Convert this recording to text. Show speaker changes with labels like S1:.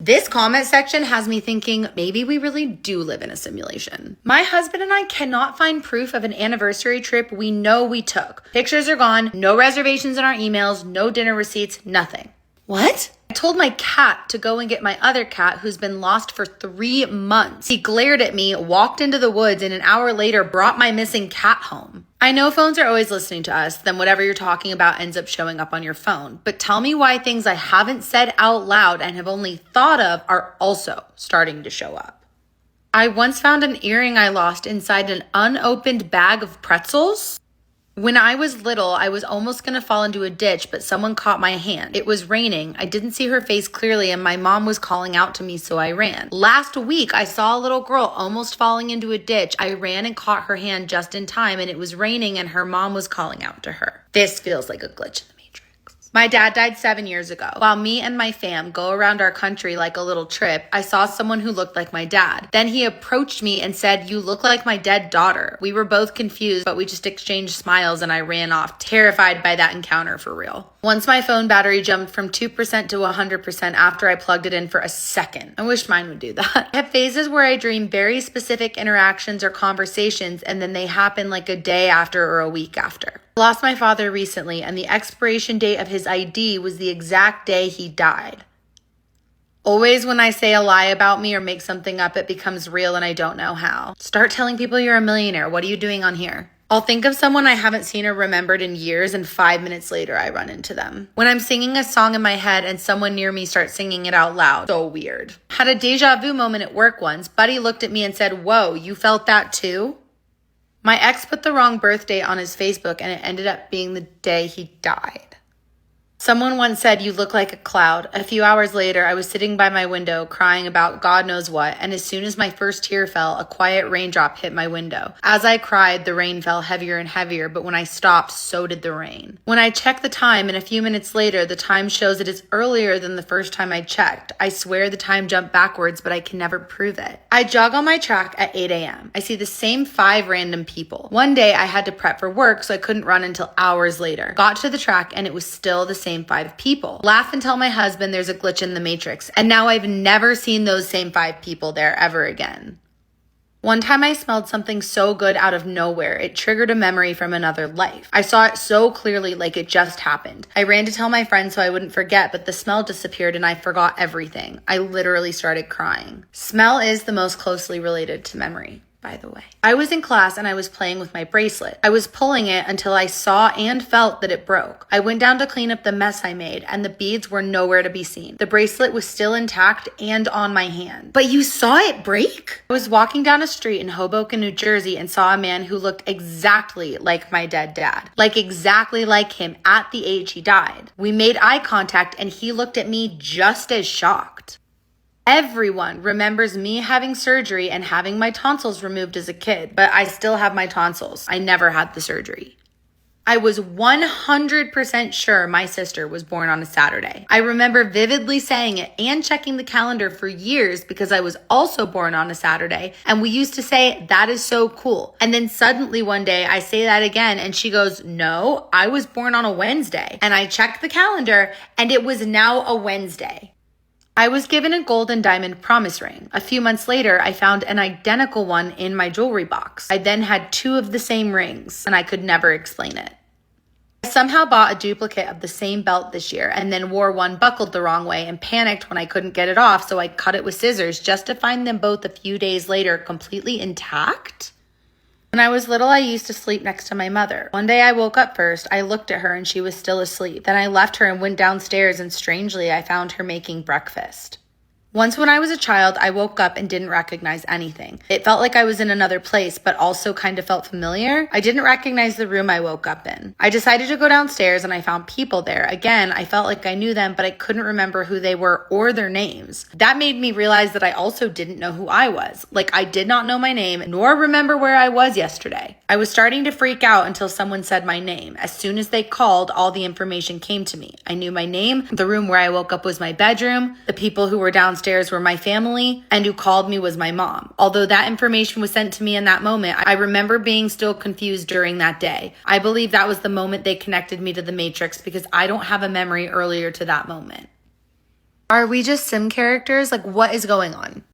S1: This comment section has me thinking maybe we really do live in a simulation. My husband and I cannot find proof of an anniversary trip we know we took. Pictures are gone, no reservations in our emails, no dinner receipts, nothing. What? I told my cat to go and get my other cat who's been lost for 3 months. He glared at me, walked into the woods, and an hour later brought my missing cat home. I know phones are always listening to us, then whatever you're talking about ends up showing up on your phone. But tell me why things I haven't said out loud and have only thought of are also starting to show up. I once found an earring I lost inside an unopened bag of pretzels. When I was little, I was almost going to fall into a ditch, but someone caught my hand. It was raining. I didn't see her face clearly, and my mom was calling out to me, so I ran. Last week, I saw a little girl almost falling into a ditch. I ran and caught her hand just in time, and it was raining, and her mom was calling out to her. This feels like a glitch in the Matrix. My dad died 7 years ago. While me and my fam go around our country like a little trip, I saw someone who looked like my dad. Then he approached me and said, "You look like my dead daughter." We were both confused, but we just exchanged smiles and I ran off, terrified by that encounter for real. Once my phone battery jumped from 2% to 100% after I plugged it in for a second. I wish mine would do that. I have phases where I dream very specific interactions or conversations and then they happen like a day after or a week after. I lost my father recently and the expiration date of his ID was the exact day he died. Always when I say a lie about me or make something up, it becomes real and I don't know how. Start telling people you're a millionaire. What are you doing on here? I'll think of someone I haven't seen or remembered in years and 5 minutes later I run into them. When I'm singing a song in my head and someone near me starts singing it out loud. So weird. Had a deja vu moment at work once. Buddy looked at me and said, "Whoa, you felt that too?" My ex put the wrong birth date on his Facebook and it ended up being the day he died. Someone once said, "You look like a cloud." A few hours later, I was sitting by my window crying about God knows what, and as soon as my first tear fell, a quiet raindrop hit my window. As I cried, the rain fell heavier and heavier, but when I stopped, so did the rain. When I checked the time, and a few minutes later, the time shows it is earlier than the first time I checked. I swear the time jumped backwards, but I can never prove it. I jog on my track at 8 a.m. I see the same 5 random people. One day, I had to prep for work, so I couldn't run until hours later. Got to the track, and it was still the same 5 people. Laugh and tell my husband there's a glitch in the Matrix, and now I've never seen those same 5 people there ever again. One time I smelled something so good out of nowhere, it triggered a memory from another life. I saw it so clearly like it just happened. I ran to tell my friends so I wouldn't forget, but the smell disappeared and I forgot everything. I literally started crying. Smell is the most closely related to memory, by the way. I was in class and I was playing with my bracelet. I was pulling it until I saw and felt that it broke. I went down to clean up the mess I made and the beads were nowhere to be seen. The bracelet was still intact and on my hand. But you saw it break? I was walking down a street in Hoboken, New Jersey and saw a man who looked exactly like my dead dad. Like exactly like him at the age he died. We made eye contact and he looked at me just as shocked. Everyone remembers me having surgery and having my tonsils removed as a kid, but I still have my tonsils. I never had the surgery. I was 100% sure my sister was born on a Saturday. I remember vividly saying it and checking the calendar for years because I was also born on a Saturday, and we used to say, "That is so cool." And then suddenly one day I say that again and she goes, "No, I was born on a Wednesday." And I checked the calendar and it was now a Wednesday. I was given a gold and diamond promise ring. A few months later, I found an identical one in my jewelry box. I then had 2 of the same rings, and I could never explain it. I somehow bought a duplicate of the same belt this year, and then wore one buckled the wrong way and panicked when I couldn't get it off, so I cut it with scissors just to find them both a few days later completely intact. When I was little, I used to sleep next to my mother. One day I woke up first, I looked at her and she was still asleep. Then I left her and went downstairs and strangely I found her making breakfast. Once when I was a child, I woke up and didn't recognize anything. It felt like I was in another place, but also kind of felt familiar. I didn't recognize the room I woke up in. I decided to go downstairs and I found people there. Again, I felt like I knew them, but I couldn't remember who they were or their names. That made me realize that I also didn't know who I was. Like I did not know my name, nor remember where I was yesterday. I was starting to freak out until someone said my name. As soon as they called, all the information came to me. I knew my name. The room where I woke up was my bedroom. The people who were downstairs were my family, and who called me was my mom. Although that information was sent to me in that moment, I remember being still confused during that day. I believe that was the moment they connected me to the Matrix because I don't have a memory earlier to that moment. Are we just sim characters? Like, what is going on?